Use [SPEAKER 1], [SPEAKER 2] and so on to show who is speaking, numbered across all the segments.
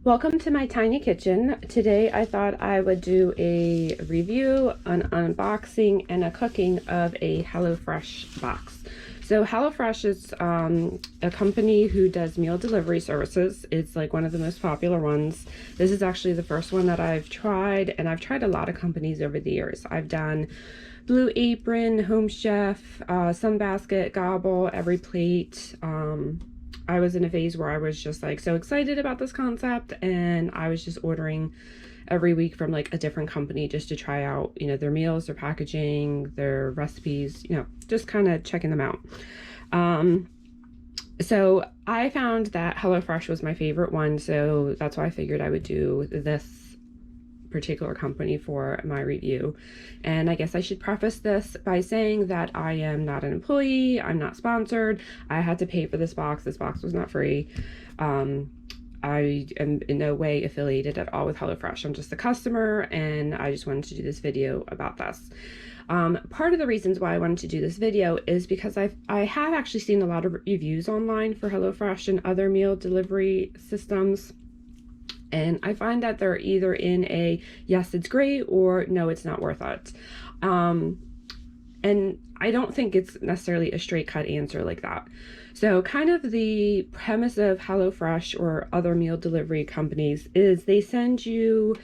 [SPEAKER 1] Welcome to my tiny kitchen. Today I thought I would do a review, an unboxing, and a cooking of a HelloFresh box. So HelloFresh is a company who does meal delivery services. It's like one of the most popular ones. This is actually the first one that I've tried, and I've tried a lot of companies over the years. I've done Blue Apron, Home Chef, Sunbasket, Gobble, Every Plate. I was in a phase where I was just like so excited about this concept, and I was just ordering every week from like a different company just to try out, their meals, their packaging, their recipes, just kind of checking them out. So I found that HelloFresh was my favorite one, so that's why I figured I would do this particular company for my review. And I guess I should preface this by saying that I am not an employee. I'm not sponsored. I had to pay for this box. This box was not free. I am in no way affiliated at all with HelloFresh. I'm just a customer, and I just wanted to do this video about this. Part of the reasons why I wanted to do this video is because I have actually seen a lot of reviews online for HelloFresh and other meal delivery systems. And I find that they're either in a yes, it's great, or no, it's not worth it. And I don't think it's necessarily a straight cut answer like that. So kind of the premise of HelloFresh or other meal delivery companies is they send you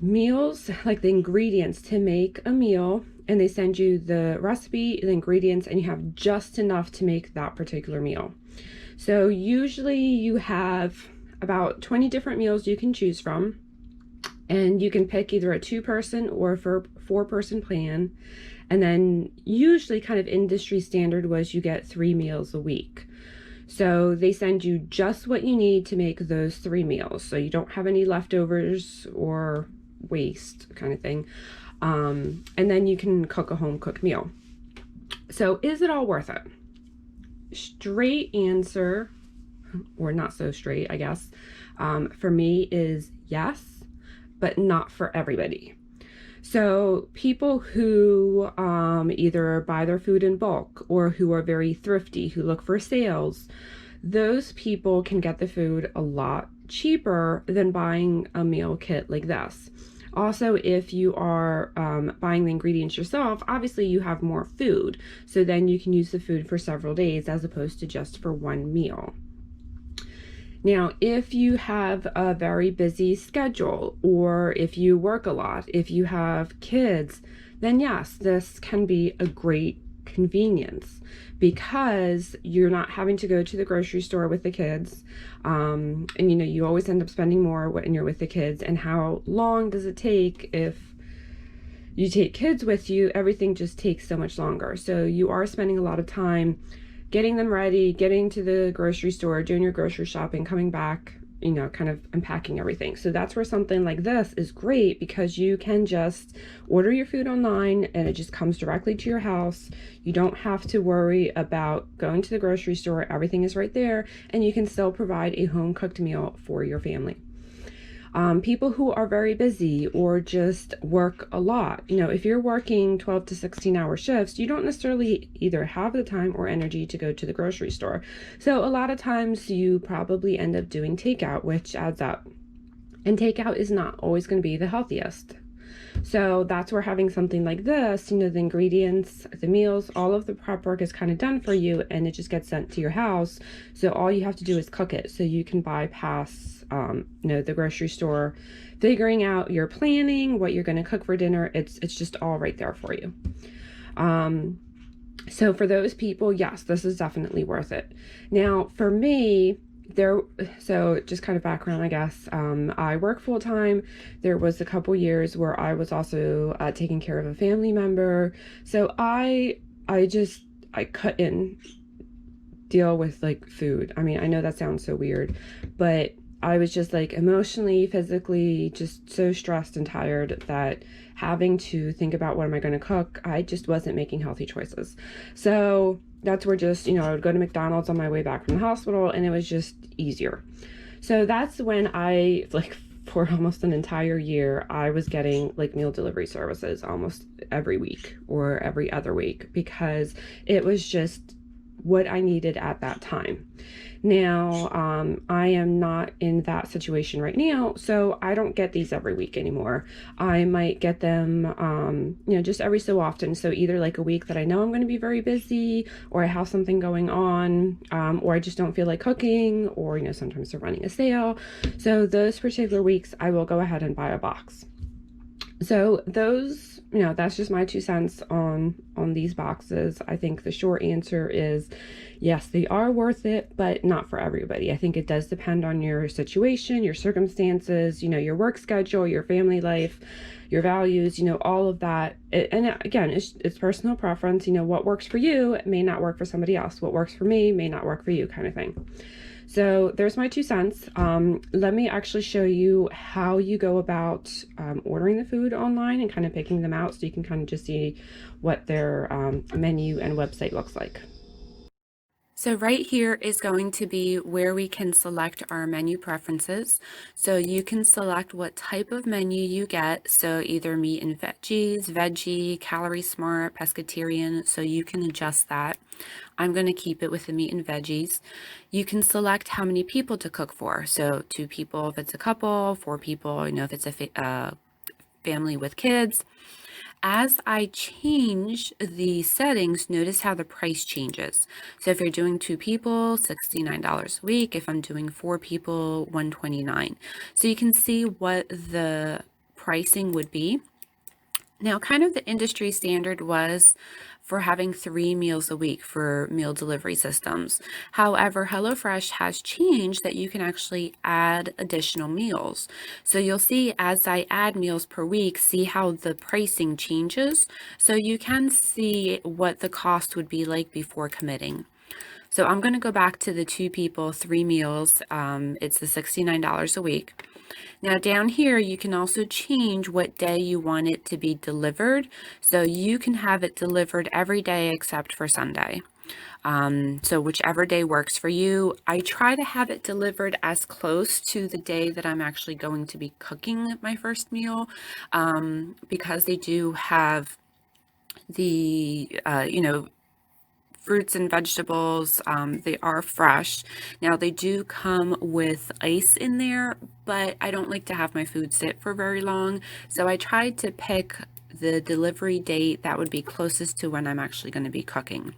[SPEAKER 1] meals, like the ingredients to make a meal, and they send you the recipe, the ingredients, and you have just enough to make that particular meal. So usually you have about 20 different meals you can choose from, and you can pick either a 2-person or a 4-person plan. And then usually kind of industry standard was you get 3 meals a week. So they send you just what you need to make those 3 meals, so you don't have any leftovers or waste kind of thing. And then you can cook a home cooked meal. So is it all worth it? Straight answer, or not so straight, I guess, for me is yes, but not for everybody. So people who either buy their food in bulk, or who are very thrifty, who look for sales, those people can get the food a lot cheaper than buying a meal kit like this. Also, if you are buying the ingredients yourself, obviously you have more food, so then you can use the food for several days as opposed to just for one meal. Now, if you have a very busy schedule, or if you work a lot, if you have kids, then yes, this can be a great convenience because you're not having to go to the grocery store with the kids. And you always end up spending more when you're with the kids. And how long does it take if you take kids with you? Everything just takes so much longer. So you are spending a lot of time getting them ready, getting to the grocery store, doing your grocery shopping, coming back, kind of unpacking everything. So that's where something like this is great, because you can just order your food online and it just comes directly to your house. You don't have to worry about going to the grocery store. Everything is right there, and you can still provide a home cooked meal for your family. People who are very busy or just work a lot, if you're working 12 to 16 hour shifts, you don't necessarily either have the time or energy to go to the grocery store. So a lot of times you probably end up doing takeout, which adds up. And takeout is not always going to be the healthiest. So that's where having something like this, the ingredients, the meals, all of the prep work is kind of done for you, and it just gets sent to your house. So all you have to do is cook it. So you can bypass, the grocery store, figuring out your planning, what you're going to cook for dinner. It's just all right there for you. So for those people, yes, this is definitely worth it. Now, for me, so just kind of background, I guess. I work full time. There was a couple years where I was also taking care of a family member. So I couldn't deal with like food. I mean, I know that sounds so weird, but I was just like emotionally, physically, just so stressed and tired that having to think about what am I going to cook, I just wasn't making healthy choices. So that's where just, I would go to McDonald's on my way back from the hospital, and it was just easier. So that's when I, for almost an entire year, I was getting meal delivery services almost every week or every other week, because it was just what I needed at that time. Now, I am not in that situation right now, so I don't get these every week anymore. I might get them, just every so often. So either like a week that I know I'm going to be very busy, or I have something going on, or I just don't feel like cooking, or, sometimes they're running a sale. So those particular weeks, I will go ahead and buy a box. So those, that's just my 2 cents on these boxes. I think the short answer is yes, they are worth it, but not for everybody. I think it does depend on your situation, your circumstances, your work schedule, your family life, your values, all of that. And again, it's personal preference. What works for you may not work for somebody else. What works for me may not work for you, kind of thing. So there's my 2 cents. Let me actually show you how you go about ordering the food online and kind of picking them out, so you can kind of just see what their menu and website looks like. So right here is going to be where we can select our menu preferences. So you can select what type of menu you get. So either meat and veggies, veggie, calorie smart, pescatarian. So you can adjust that. I'm going to keep it with the meat and veggies. You can select how many people to cook for. So 2 people if it's a couple, 4 people, if it's a family with kids. As I change the settings, notice how the price changes. So if you're doing 2 people, $69 a week. If I'm doing 4 people, $129. So you can see what the pricing would be. Now, kind of the industry standard was for having 3 meals a week for meal delivery systems. However, HelloFresh has changed that you can actually add additional meals. So you'll see as I add meals per week, see how the pricing changes. So you can see what the cost would be like before committing. So I'm going to go back to the 2 people, 3 meals. It's the $69 a week. Now down here, you can also change what day you want it to be delivered. So you can have it delivered every day except for Sunday. So whichever day works for you. I try to have it delivered as close to the day that I'm actually going to be cooking my first meal, because they do have the, fruits and vegetables. They are fresh. Now they do come with ice in there, but I don't like to have my food sit for very long. So I tried to pick the delivery date that would be closest to when I'm actually going to be cooking.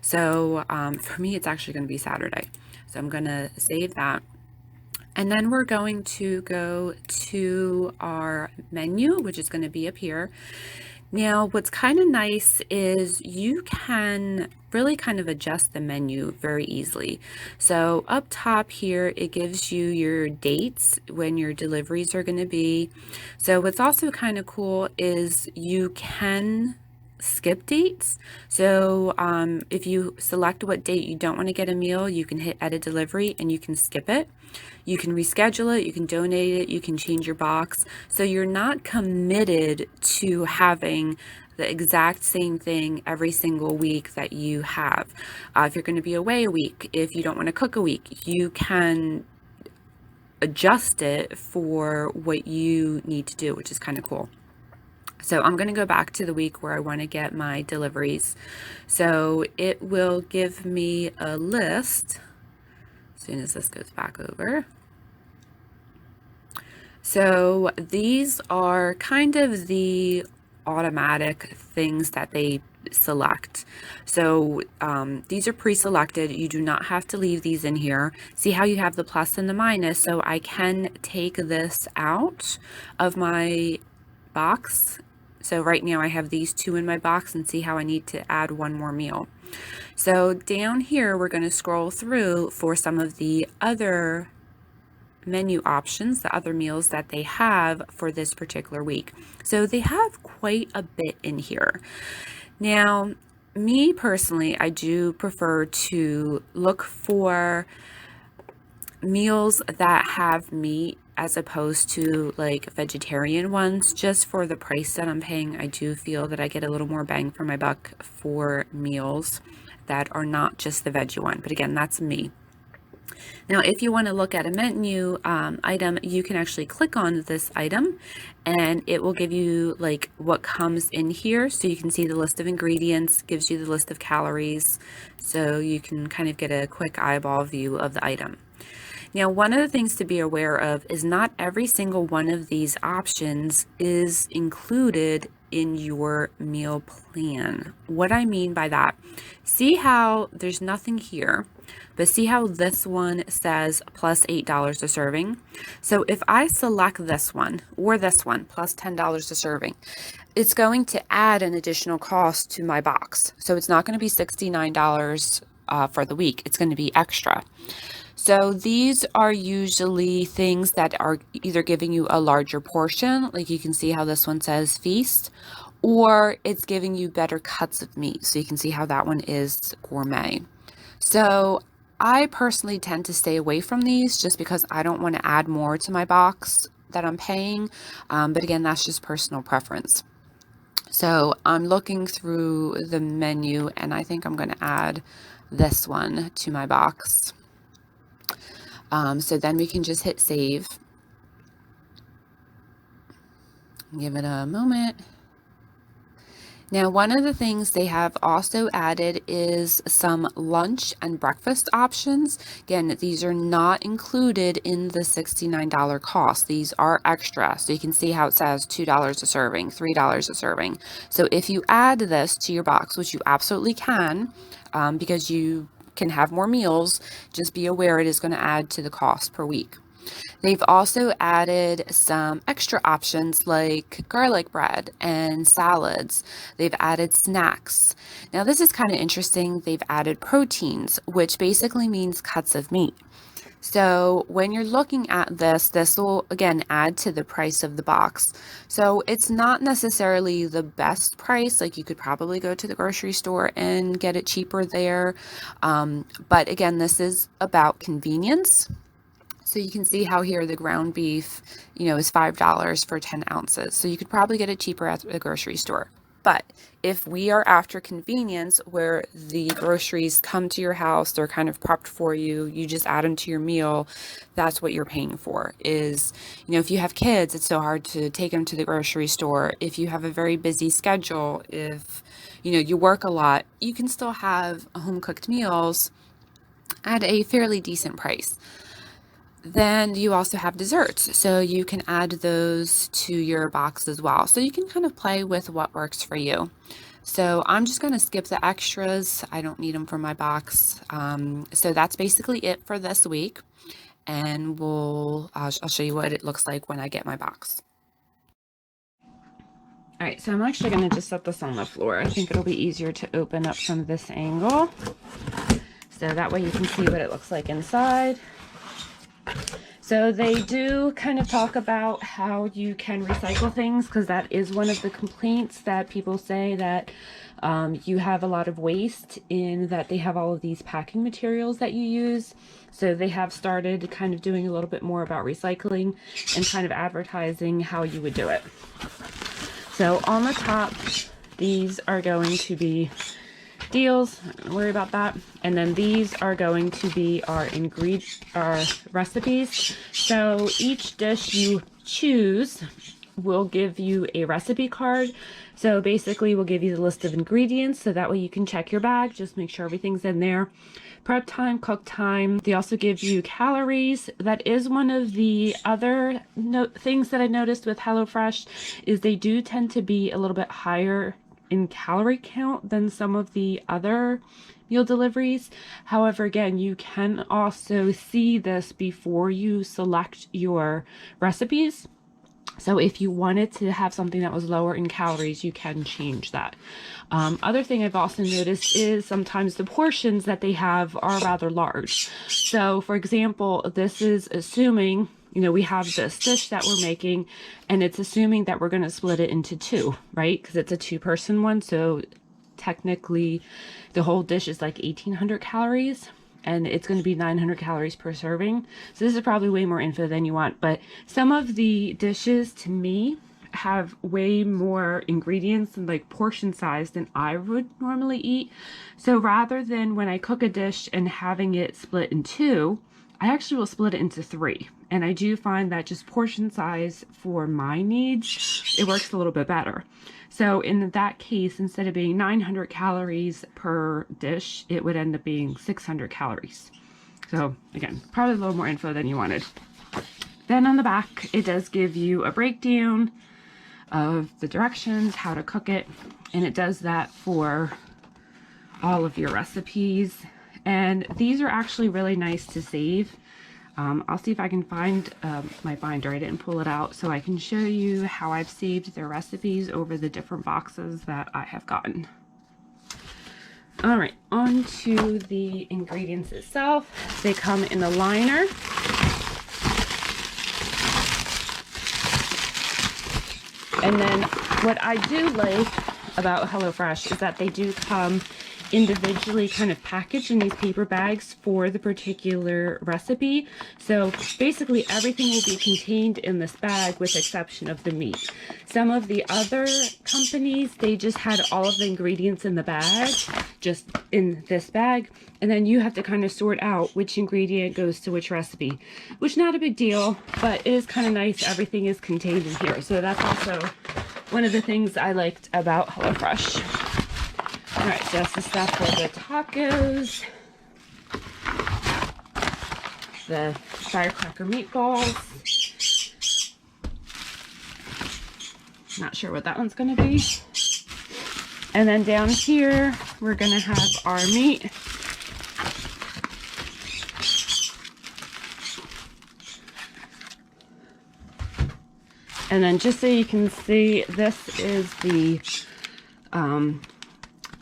[SPEAKER 1] So for me, it's actually going to be Saturday. So I'm going to save that. And then we're going to go to our menu, which is going to be up here. Now, what's kind of nice is you can really kind of adjust the menu very easily. So up top here, it gives you your dates when your deliveries are going to be. So what's also kind of cool is you can skip dates. So if you select what date you don't want to get a meal, you can hit edit delivery and you can skip it. You can reschedule it, you can donate it, you can change your box. So you're not committed to having the exact same thing every single week that you have. If you're going to be away a week, if you don't want to cook a week, you can adjust it for what you need to do, which is kind of cool. So I'm going to go back to the week where I want to get my deliveries. So it will give me a list as soon as this goes back over. So these are kind of the automatic things that they select. So these are pre-selected. You do not have to leave these in here. See how you have the plus and the minus. So I can take this out of my box. So right now I have these 2 in my box, and see how I need to add 1 more meal. So down here, we're going to scroll through for some of the other menu options, the other meals that they have for this particular week. So they have quite a bit in here. Now, me personally, I do prefer to look for meals that have meat as opposed to like vegetarian ones. Just for the price that I'm paying, I do feel that I get a little more bang for my buck for meals that are not just the veggie one. But again, that's me.
[SPEAKER 2] Now, if you want to look at a menu item, you can actually click on this item and it will give you like what comes in here. So you can see the list of ingredients, gives you the list of calories. So you can kind of get a quick eyeball view of the item. Now, one of the things to be aware of is not every single one of these options is included in your meal plan. What I mean by that, see how there's nothing here, but see how this one says plus $8 a serving. So if I select this one or this one plus $10 a serving, it's going to add an additional cost to my box. So it's not going to be $69 for the week. It's going to be extra. So these are usually things that are either giving you a larger portion, like you can see how this one says feast, or it's giving you better cuts of meat. So you can see how that one is gourmet. So I personally tend to stay away from these just because I don't want to add more to my box that I'm paying. But again, that's just personal preference. So I'm looking through the menu and I think I'm going to add this one to my box. So then we can just hit save. Give it a moment. Now, one of the things they have also added is some lunch and breakfast options. Again, these are not included in the $69 cost. These are extra. So you can see how it says $2 a serving, $3 a serving. So if you add this to your box, which you absolutely can, because you can have more meals, just be aware it is going to add to the cost per week. They've also added some extra options like garlic bread and salads. They've added snacks. Now, this is kind of interesting. They've added proteins, which basically means cuts of meat. So when you're looking at this, this will again add to the price of the box. So it's not necessarily the best price. Like you could probably go to the grocery store and get it cheaper there. But again, this is about convenience. So you can see how here the ground beef, is $5 for 10 ounces. So you could probably get it cheaper at the grocery store. But if we are after convenience where the groceries come to your house, they're kind of prepped for you, you just add them to your meal, that's what you're paying for. Is, if you have kids, it's so hard to take them to the grocery store. If you have a very busy schedule, if, you work a lot, you can still have home cooked meals at a fairly decent price. Then you also have desserts, so you can add those to your box as well. So you can kind of play with what works for you. So I'm just going to skip the extras. I don't need them for my box. So that's basically it for this week. And I'll show you what it looks like when I get my box.
[SPEAKER 1] All right, so I'm actually going to just set this on the floor. I think it'll be easier to open up from this angle. So that way you can see what it looks like inside. So they do kind of talk about how you can recycle things, because that is one of the complaints that people say, that you have a lot of waste in that they have all of these packing materials that you use. So they have started kind of doing a little bit more about recycling and kind of advertising how you would do it. So on the top, these are going to be deals, don't worry about that. And then these are going to be our recipes. So each dish you choose will give you a recipe card. So basically we'll give you the list of ingredients, so that way you can check your bag, just make sure everything's in there. Prep time, cook time. They also give you calories. That is one of the other things that I noticed with HelloFresh, is they do tend to be a little bit higher in calorie count than some of the other meal deliveries. However, again, you can also see this before you select your recipes. So if you wanted to have something that was lower in calories, you can change that. Other thing I've also noticed is sometimes the portions that they have are rather large. So for example, this is assuming, we have this dish that we're making, and it's assuming that we're going to split it into two, right? Because it's a two-person one. So technically the whole dish is like 1,800 calories. And it's going to be 900 calories per serving. So this is probably way more info than you want. But some of the dishes, to me, have way more ingredients and like portion size than I would normally eat. So rather than when I cook a dish and having it split in two, I actually will split it into 3. And I do find that just portion size for my needs, it works a little bit better. So in that case, instead of being 900 calories per dish, it would end up being 600 calories. So again, probably a little more info than you wanted. Then on the back, it does give you a breakdown of the directions, how to cook it, and it does that for all of your recipes. And these are actually really nice to save. I'll see if I can find my binder. I didn't pull it out, so I can show you how I've saved their recipes over the different boxes that I have gotten. All right, on to the ingredients itself. They come in a liner. And then what I do like about HelloFresh is that they do come individually kind of packaged in these paper bags for the particular recipe. So basically everything will be contained in this bag with the exception of the meat. Some of the other companies, they just had all of the ingredients in the bag, just in this bag, and then you have to kind of sort out which ingredient goes to which recipe, which not a big deal, but it is kind of nice. Everything is contained in here. So that's also one of the things I liked about HelloFresh. All right, so that's the stuff for the tacos, the Firecracker meatballs. Not sure what that one's gonna be. And then down here, we're gonna have our meat. And then just so you can see, this is the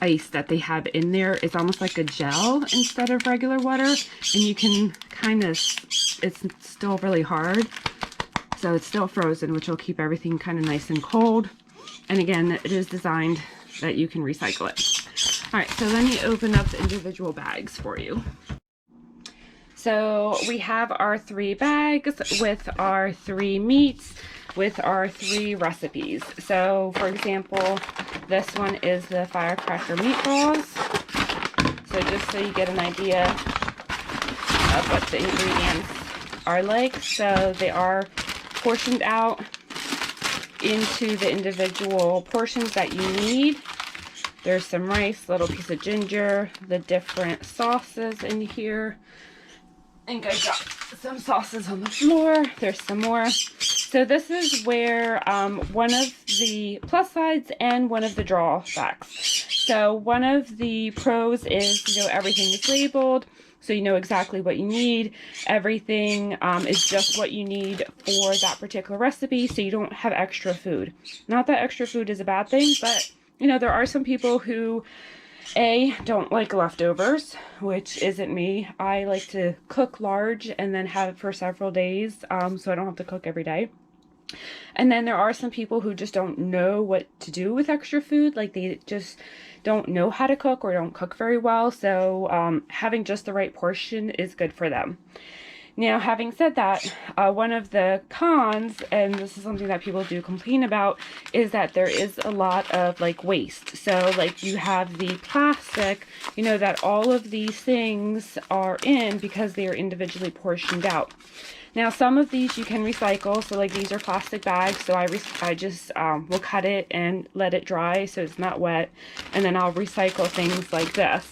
[SPEAKER 1] ice that they have in there. It's almost like a gel instead of regular water, and you can kind of, it's still really hard, so it's still frozen, which will keep everything kind of nice and cold. And again, it is designed that you can recycle it. All right, so let me open up the individual bags for you. So we have our 3 bags with our 3 meats, with our 3 recipes. So for example, this one is the Firecracker meatballs. So just so you get an idea of what the ingredients are like. So they are portioned out into the individual portions that you need. There's some rice, little piece of ginger, the different sauces in here. I think I got some sauces on the floor. There's some more. So this is where one of the plus sides and one of the drawbacks. So one of the pros is, you know, everything is labeled, so you know exactly what you need. Everything is just what you need for that particular recipe, so you don't have extra food. Not that extra food is a bad thing, but you know, there are some people who don't like leftovers, which isn't me. I like to cook large and then have it for several days, so I don't have to cook every day. And then there are some people who just don't know what to do with extra food, like they just don't know how to cook or don't cook very well, so having just the right portion is good for them. Now, having said that, one of the cons, and this is something that people do complain about, is that there is a lot of like waste. So like you have the plastic, you know, that all of these things are in because they are individually portioned out. Now, some of these you can recycle. So like these are plastic bags. So I just will cut it and let it dry so it's not wet. And then I'll recycle things like this.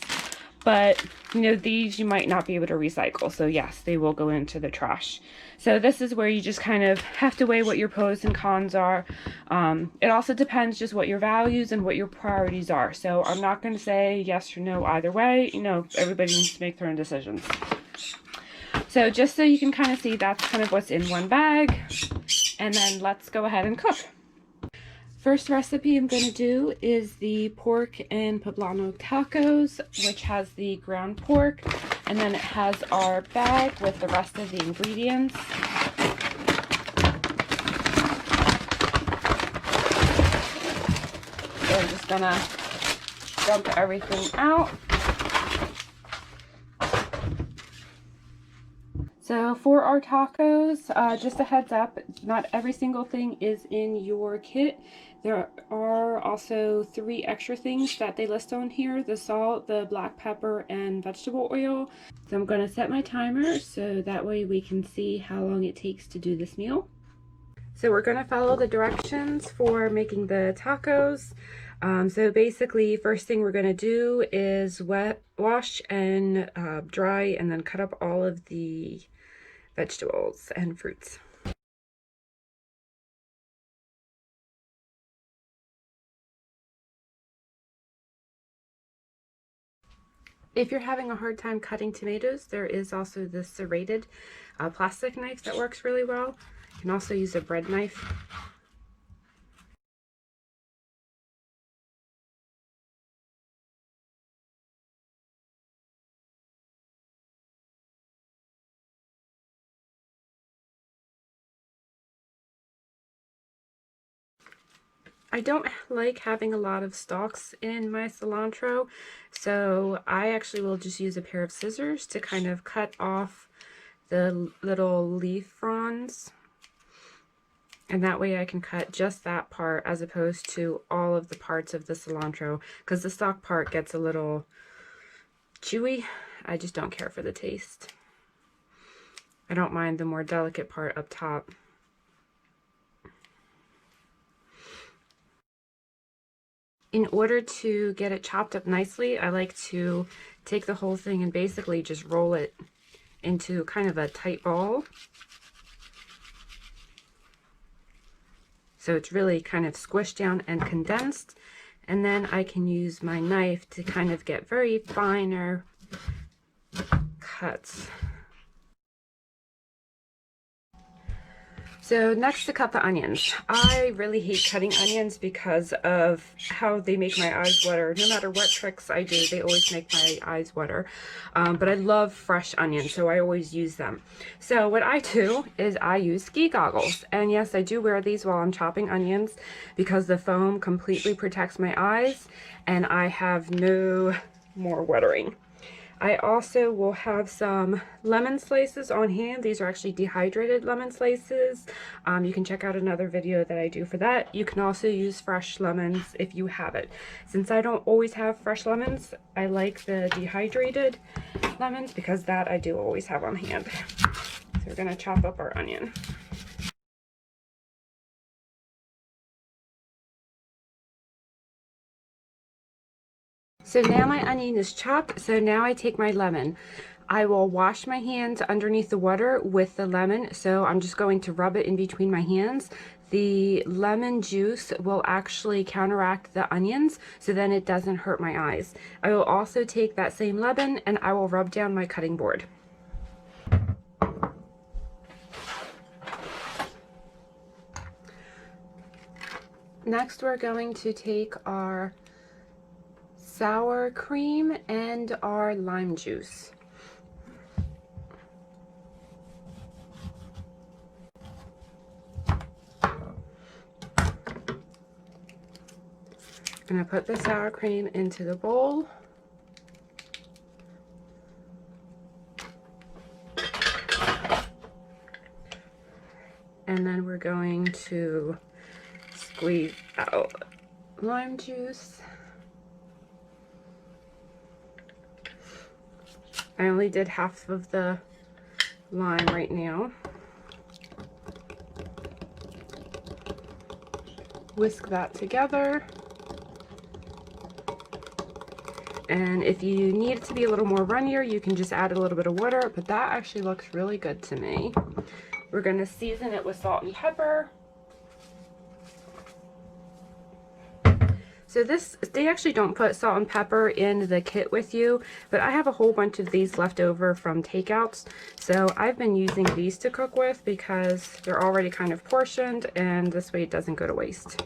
[SPEAKER 1] But, you know, these you might not be able to recycle. So yes, they will go into the trash. So this is where you just kind of have to weigh what your pros and cons are. It also depends just what your values and what your priorities are. So I'm not going to say yes or no either way. You know, everybody needs to make their own decisions. So just so you can kind of see, that's kind of what's in one bag. And then let's go ahead and cook. First recipe I'm going to do is the pork and poblano tacos, which has the ground pork, and then it has our bag with the rest of the ingredients. So I'm just going to dump everything out. So for our tacos, just a heads up, not every single thing is in your kit. There are also 3 extra things that they list on here: the salt, the black pepper, and vegetable oil. So I'm going to set my timer so that way we can see how long it takes to do this meal. So we're going to follow the directions for making the tacos. So basically, first thing we're going to do is wash and dry, and then cut up all of the vegetables and fruits. If you're having a hard time cutting tomatoes, there is also the serrated plastic knife that works really well. You can also use a bread knife. I don't like having a lot of stalks in my cilantro, so I actually will just use a pair of scissors to kind of cut off the little leaf fronds. And that way I can cut just that part as opposed to all of the parts of the cilantro, because the stalk part gets a little chewy. I just don't care for the taste. I don't mind the more delicate part up top. In order to get it chopped up nicely, I like to take the whole thing and basically just roll it into kind of a tight ball. So it's really kind of squished down and condensed. And then I can use my knife to kind of get very finer cuts. So next, to cut the onions. I really hate cutting onions because of how they make my eyes water. No matter what tricks I do, they always make my eyes water. But I love fresh onions, so I always use them. So what I do is I use ski goggles. And yes, I do wear these while I'm chopping onions because the foam completely protects my eyes and I have no more watering. I also will have some lemon slices on hand. These are actually dehydrated lemon slices. You can check out another video that I do for that. You can also use fresh lemons if you have it. Since I don't always have fresh lemons, I like the dehydrated lemons because that I do always have on hand. So we're going to chop up our onion. So now my onion is chopped, so now I take my lemon. I will wash my hands underneath the water with the lemon, so I'm just going to rub it in between my hands. The lemon juice will actually counteract the onions, so then it doesn't hurt my eyes. I will also take that same lemon and I will rub down my cutting board. Next, we're going to take our sour cream and our lime juice. I'm going to put the sour cream into the bowl. And then we're going to squeeze out lime juice. I only did half of the lime right now. Whisk that together. And if you need it to be a little more runnier, you can just add a little bit of water, but that actually looks really good to me. We're going to season it with salt and pepper. So they actually don't put salt and pepper in the kit with you, but I have a whole bunch of these left over from takeouts. So I've been using these to cook with because they're already kind of portioned and this way it doesn't go to waste.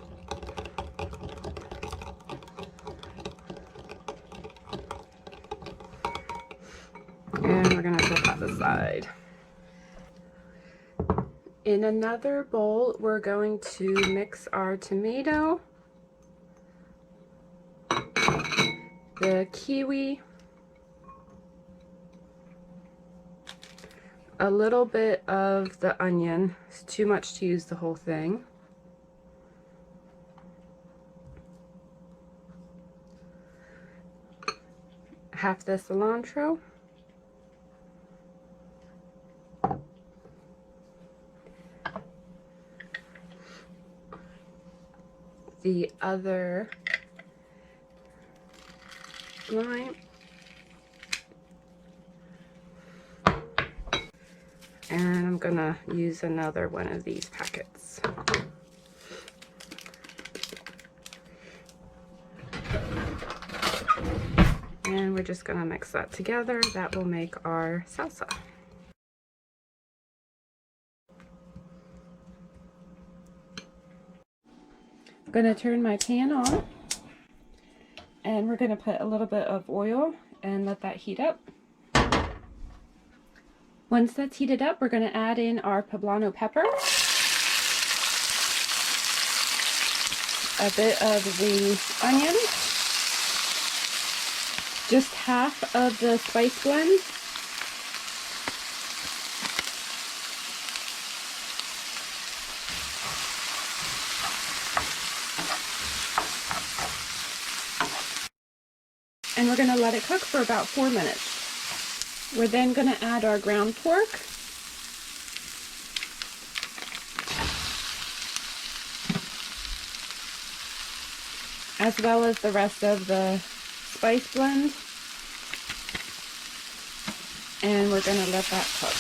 [SPEAKER 1] And we're going to put that aside. In another bowl, we're going to mix our tomato, the kiwi, a little bit of the onion. It's too much to use the whole thing. Half the cilantro. The other lime. And I'm gonna use another one of these packets. And we're just gonna mix that together. That will make our salsa. I'm gonna turn my pan on, and we're gonna put a little bit of oil and let that heat up. Once that's heated up, we're gonna add in our poblano pepper, a bit of the onion, just half of the spice blend, and we're going to let it cook for about 4 minutes. We're then going to add our ground pork, as well as the rest of the spice blend, and we're going to let that cook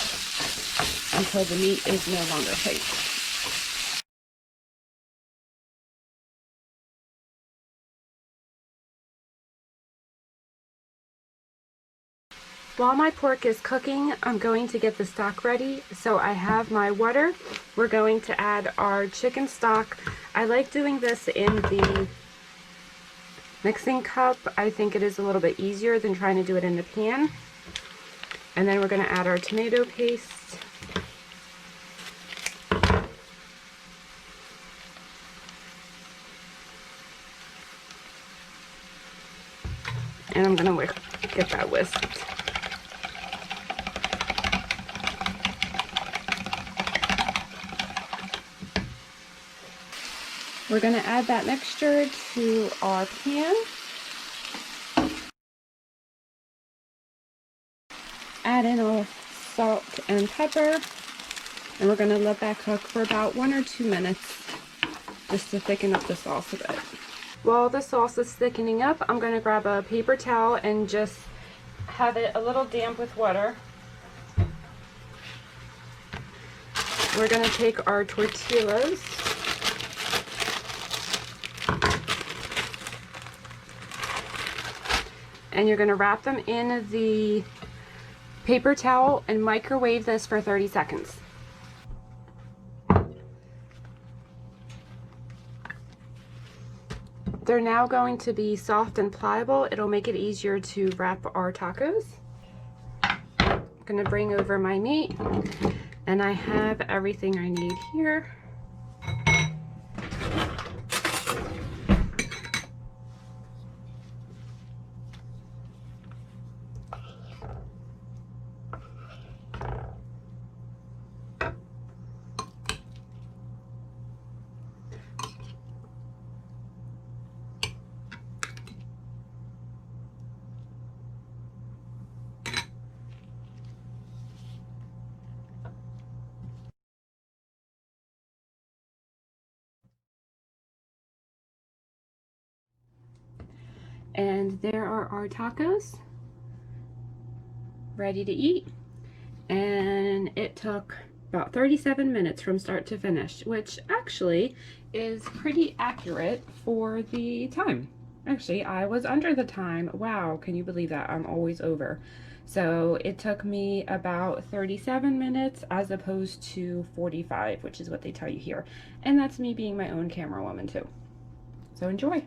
[SPEAKER 1] until the meat is no longer tight. While my pork is cooking, I'm going to get the stock ready. So I have my water. We're going to add our chicken stock. I like doing this in the mixing cup. I think it is a little bit easier than trying to do it in the pan. And then we're going to add our tomato paste. And I'm going to get that whisked. We're going to add that mixture to our pan. Add in our salt and pepper, and we're going to let that cook for about 1 or 2 minutes just to thicken up the sauce a bit. While the sauce is thickening up, I'm going to grab a paper towel and just have it a little damp with water. We're going to take our tortillas and you're going to wrap them in the paper towel and microwave this for 30 seconds. They're now going to be soft and pliable. It'll make it easier to wrap our tacos. I'm going to bring over my meat, and I have everything I need here. And there are our tacos ready to eat. And it took about 37 minutes from start to finish, which actually is pretty accurate for the time. Actually, I was under the time. Wow, can you believe that? I'm always over. So it took me about 37 minutes as opposed to 45, which is what they tell you here. And that's me being my own camera woman too. So enjoy.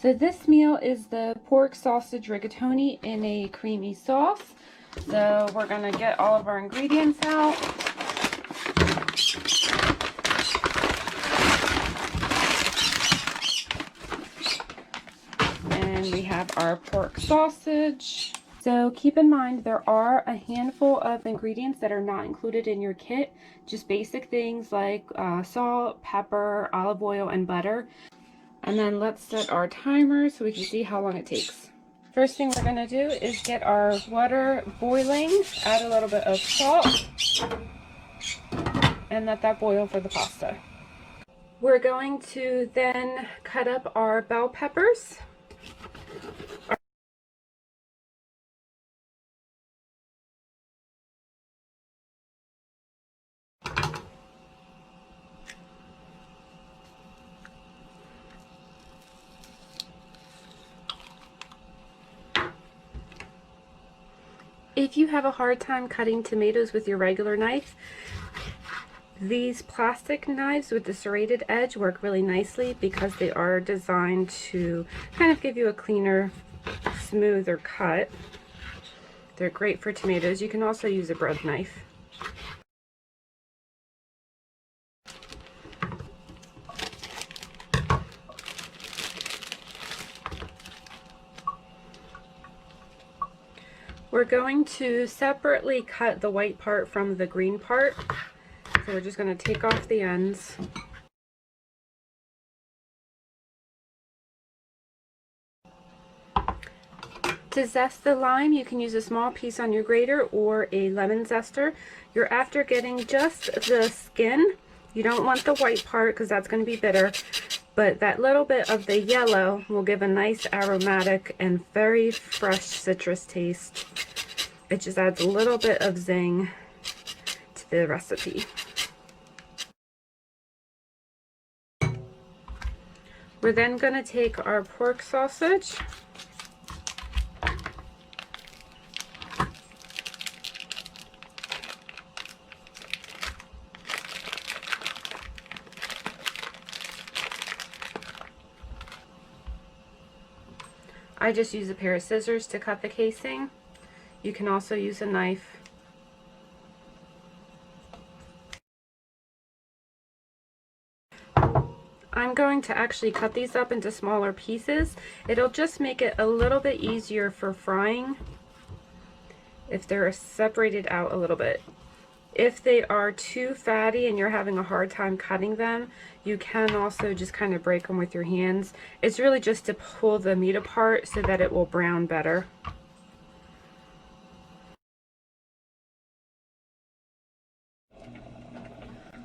[SPEAKER 1] So this meal is the pork sausage rigatoni in a creamy sauce. So we're going to get all of our ingredients out. And we have our pork sausage. So keep in mind there are a handful of ingredients that are not included in your kit, just basic things like salt, pepper, olive oil, and butter. And then let's set our timer so we can see how long it takes. First thing we're going to do is get our water boiling, add a little bit of salt, and let that boil for the pasta. We're going to then cut up our bell peppers. If you have a hard time cutting tomatoes with your regular knife, these plastic knives with the serrated edge work really nicely because they are designed to kind of give you a cleaner, smoother cut. They're great for tomatoes. You can also use a bread knife. We're going to separately cut the white part from the green part. So we're just going to take off the ends. To zest the lime, you can use a small piece on your grater or a lemon zester. You're after getting just the skin. You don't want the white part because that's going to be bitter, but that little bit of the yellow will give a nice aromatic and very fresh citrus taste. It just adds a little bit of zing to the recipe. We're then going to take our pork sausage, I just use a pair of scissors to cut the casing. You can also use a knife. I'm going to actually cut these up into smaller pieces. It'll just make it a little bit easier for frying if they're separated out a little bit. If they are too fatty and you're having a hard time cutting them, you can also just kind of break them with your hands. It's really just to pull the meat apart so that it will brown better.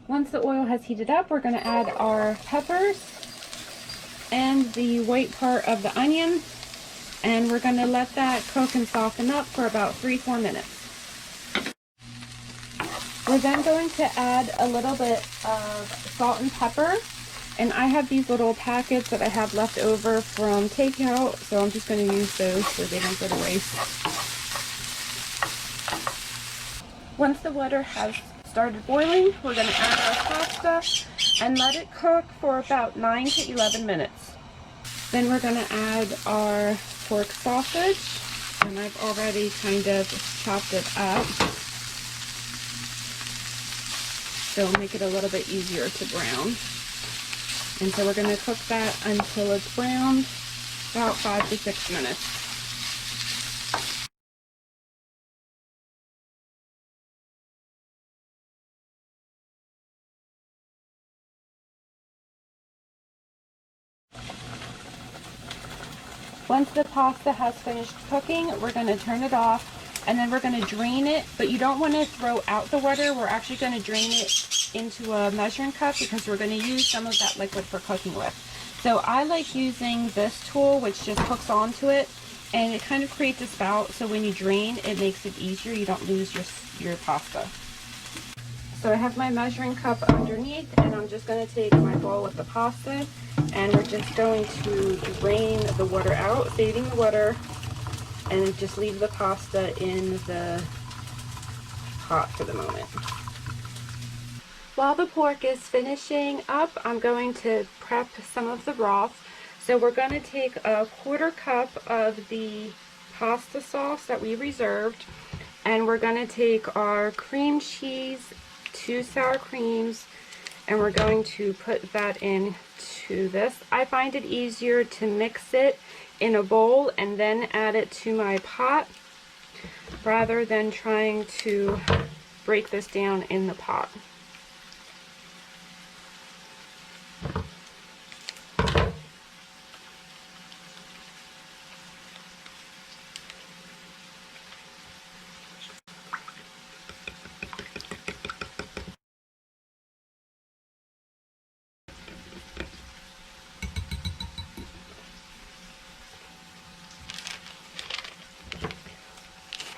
[SPEAKER 1] Once the oil has heated up, we're going to add our peppers and the white part of the onion, and we're going to let that cook and soften up for about 3-4 minutes. We're then going to add a little bit of salt and pepper, and I have these little packets that I have left over from takeout, so I'm just going to use those so they don't go to waste. Once the water has started boiling, we're going to add our pasta and let it cook for about 9 to 11 minutes. Then we're going to add our pork sausage, and I've already kind of chopped it up, so it'll make it a little bit easier to brown. And so we're going to cook that until it's browned, about 5 to 6 minutes. Once the pasta has finished cooking, we're going to turn it off, and then we're going to drain it, but you don't want to throw out the water. We're actually going to drain it into a measuring cup because we're going to use some of that liquid for cooking with. So I like using this tool, which just hooks onto it, and it kind of creates a spout, so when you drain, it makes it easier. You don't lose your pasta. So I have my measuring cup underneath, and I'm just going to take my bowl with the pasta, and we're just going to drain the water out, saving the water, and just leave the pasta in the pot for the moment. While the pork is finishing up, I'm going to prep some of the broth. So we're going to take a 1/4 cup of the pasta sauce that we reserved, and we're going to take our cream cheese, 2 sour creams, and we're going to put that into this. I find it easier to mix it in a bowl and then add it to my pot rather than trying to break this down in the pot.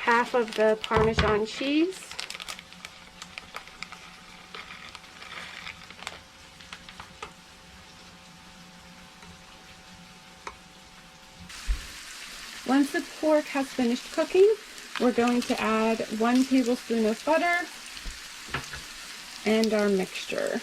[SPEAKER 1] Half of the Parmesan cheese. Once the pork has finished cooking, we're going to add 1 tablespoon of butter and our mixture.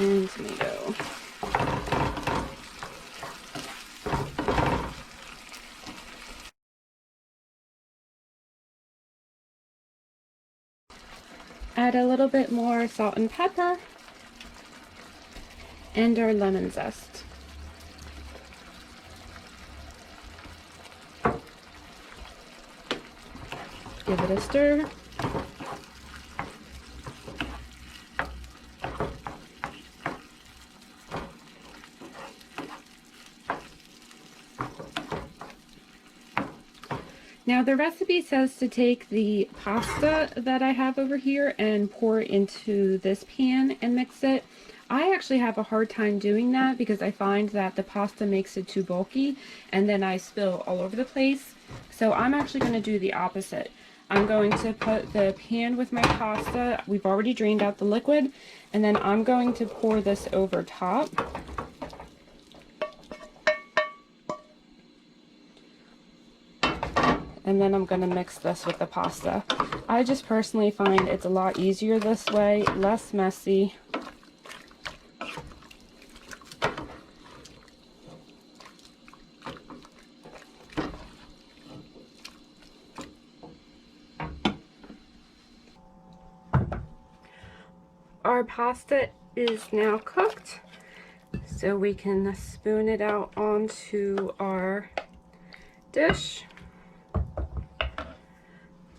[SPEAKER 1] And tomato. Add a little bit more salt and pepper and our lemon zest. Give it a stir. Now the recipe says to take the pasta that I have over here and pour it into this pan and mix it. I actually have a hard time doing that because I find that the pasta makes it too bulky and then I spill all over the place. So I'm actually going to do the opposite. I'm going to put the pan with my pasta, we've already drained out the liquid, and then I'm going to pour this over top. And then I'm going to mix this with the pasta. I just personally find it's a lot easier this way, less messy. Our pasta is now cooked, so we can spoon it out onto our dish.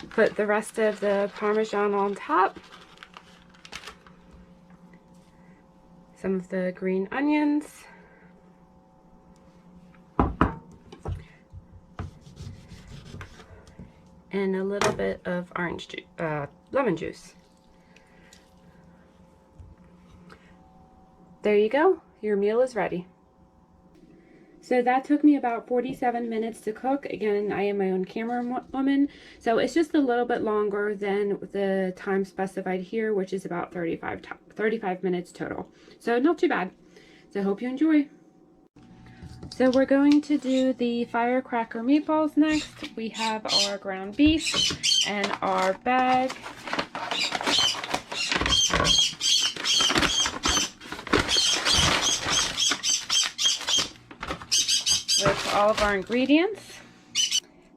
[SPEAKER 1] Put the rest of the Parmesan on top. Some of the green onions. And a little bit of orange juice, lemon juice. There you go. Your meal is ready. So that took me about 47 minutes to cook. Again, I am my own camera woman, so it's just a little bit longer than the time specified here, which is about 35 minutes total. So not too bad. So I hope you enjoy. So we're going to do the firecracker meatballs next. We have our ground beef and our bag. With all of our ingredients.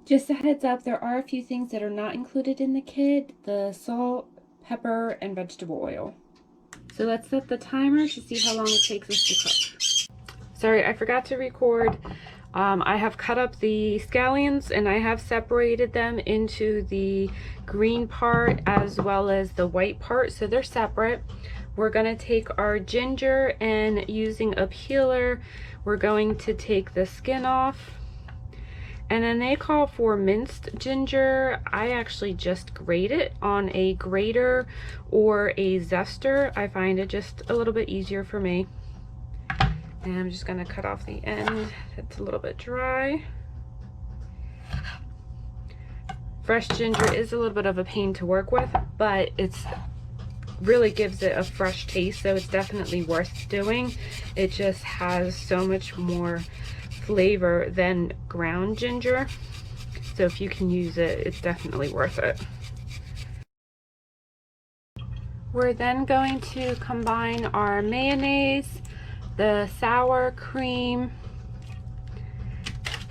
[SPEAKER 1] Just a heads up, there are a few things that are not included in the kit: the salt, pepper, and vegetable oil. So let's set the timer to see how long it takes us to cook. Sorry, I forgot to record. I have cut up the scallions and I have separated them into the green part as well as the white part, so they're separate. We're going to take our ginger, and using a peeler we're going to take the skin off. And then they call for minced ginger. I actually just grate it on a grater or a zester. I find it just a little bit easier for me. And I'm just going to cut off the end. It's a little bit dry. Fresh ginger is a little bit of a pain to work with, but it's really gives it a fresh taste, so it's definitely worth doing. It just has so much more flavor than ground ginger, so if you can use it, it's definitely worth it. We're then going to combine our mayonnaise, the sour cream,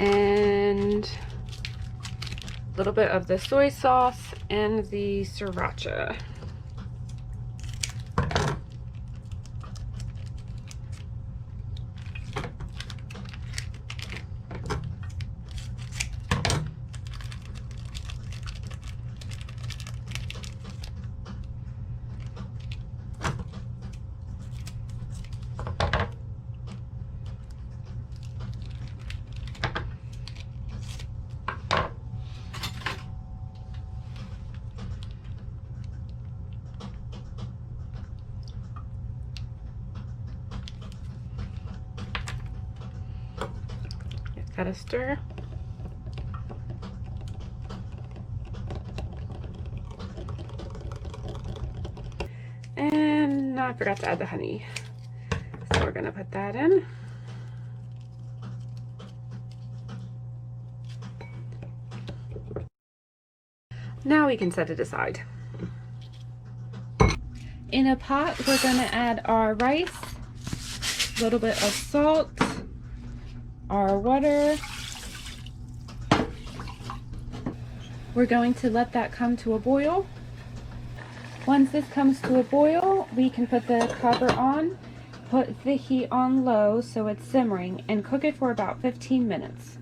[SPEAKER 1] and a little bit of the soy sauce and the sriracha. Gotta stir. And I forgot to add the honey. So we're gonna put that in. Now we can set it aside. In a pot, we're gonna add our rice, a little bit of salt, our water. We're going to let that come to a boil. Once this comes to a boil, we can put the cover on, put the heat on low so it's simmering, and cook it for about 15 minutes.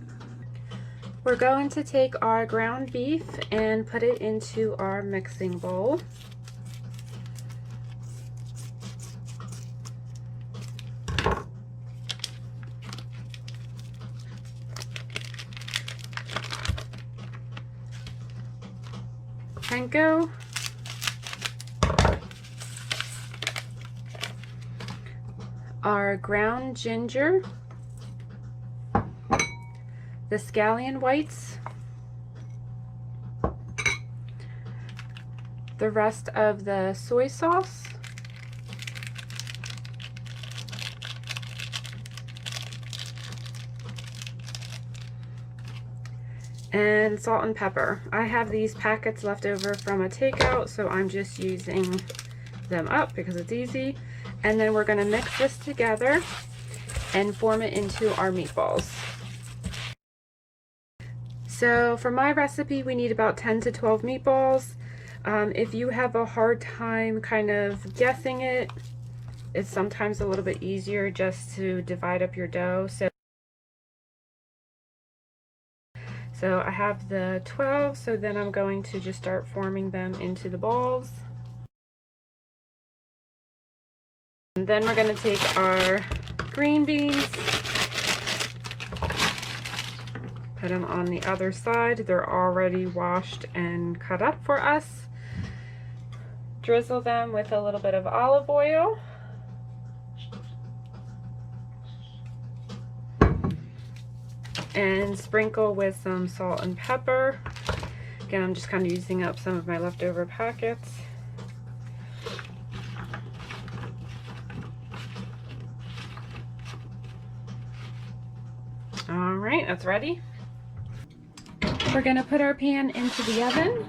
[SPEAKER 1] We're going to take our ground beef and put it into our mixing bowl. Panko, our ground ginger, the scallion whites, the rest of the soy sauce, and salt and pepper. I have these packets left over from a takeout, so I'm just using them up because it's easy. And then we're going to mix this together and form it into our meatballs. So for my recipe, we need about 10 to 12 meatballs. If you have a hard time kind of guessing it, it's sometimes a little bit easier just to divide up your dough. So I have the 12, so then I'm going to just start forming them into the balls. And then we're going to take our green beans, put them on the other side. They're already washed and cut up for us. Drizzle them with a little bit of olive oil. And sprinkle with some salt and pepper. Again, I'm just kind of using up some of my leftover packets. All right, that's ready. We're gonna put our pan into the oven.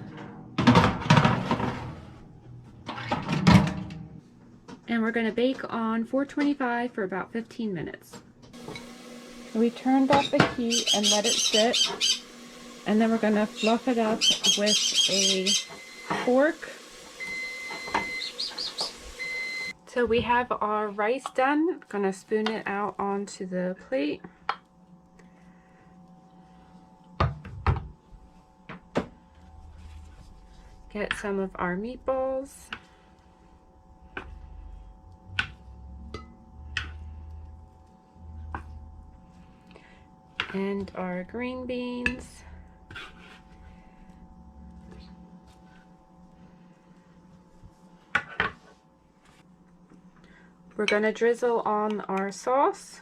[SPEAKER 1] And we're gonna bake on 425 for about 15 minutes. We turned off the heat and let it sit, and then we're going to fluff it up with a fork. So we have our rice done. Going to spoon it out onto the plate. Get some of our meatballs. And our green beans. We're going to drizzle on our sauce.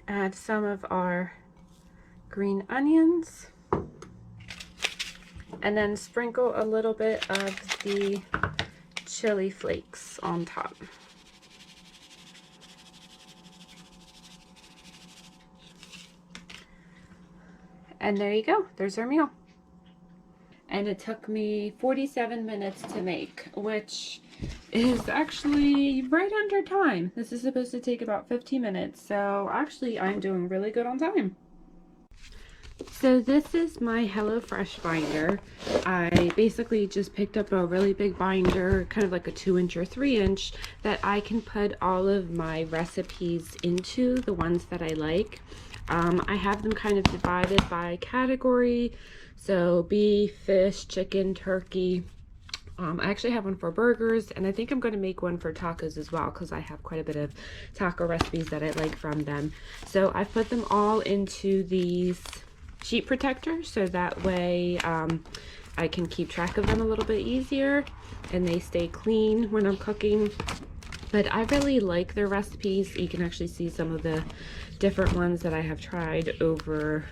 [SPEAKER 1] Add some of our green onions. And then sprinkle a little bit of the chili flakes on top. And there you go, there's our meal. and it took me 47 minutes to make, which is actually right under time. This is supposed to take about 15 minutes, so actually I'm doing really good on time. So this is my HelloFresh binder. I basically just picked up a really big binder, kind of like a 2-inch or 3-inch, that I can put all of my recipes into, the ones that I like. I have them kind of divided by category, so beef, fish, chicken, turkey. I actually have one for burgers, and I think I'm going to make one for tacos as well, because I have quite a bit of taco recipes that I like from them. So I've put them all into these sheet protectors, so that way I can keep track of them a little bit easier, and they stay clean when I'm cooking. But I really like their recipes. You can actually see some of the different ones that I have tried over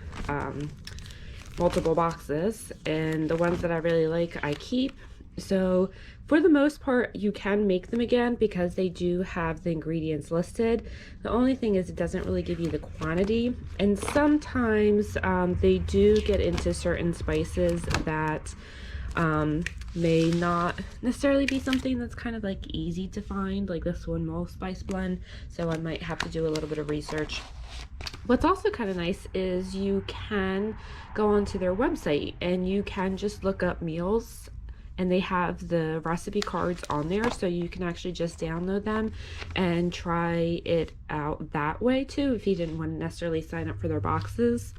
[SPEAKER 1] multiple boxes, and the ones that I really like I keep. So for the most part, you can make them again because they do have the ingredients listed. The only thing is it doesn't really give you the quantity, and sometimes they do get into certain spices that may not necessarily be something that's kind of like easy to find, like this one, Mole Spice Blend, so I might have to do a little bit of research. What's also kind of nice is you can go onto their website and you can just look up meals, and they have the recipe cards on there, so you can actually just download them and try it out that way too, if you didn't want to necessarily sign up for their boxes.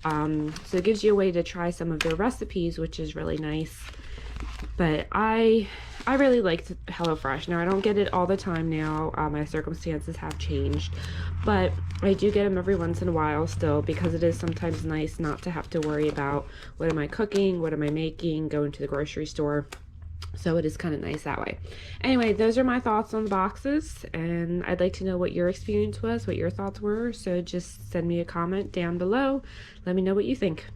[SPEAKER 1] So it gives you a way to try some of their recipes, which is really nice. But I really liked HelloFresh. Now, I don't get it all the time now. My circumstances have changed, but I do get them every once in a while still, because it is sometimes nice not to have to worry about what am I cooking, what am I making, going to the grocery store. So it is kind of nice that way. Anyway, those are my thoughts on the boxes, and I'd like to know what your experience was, what your thoughts were. So just send me a comment down below. Let me know what you think.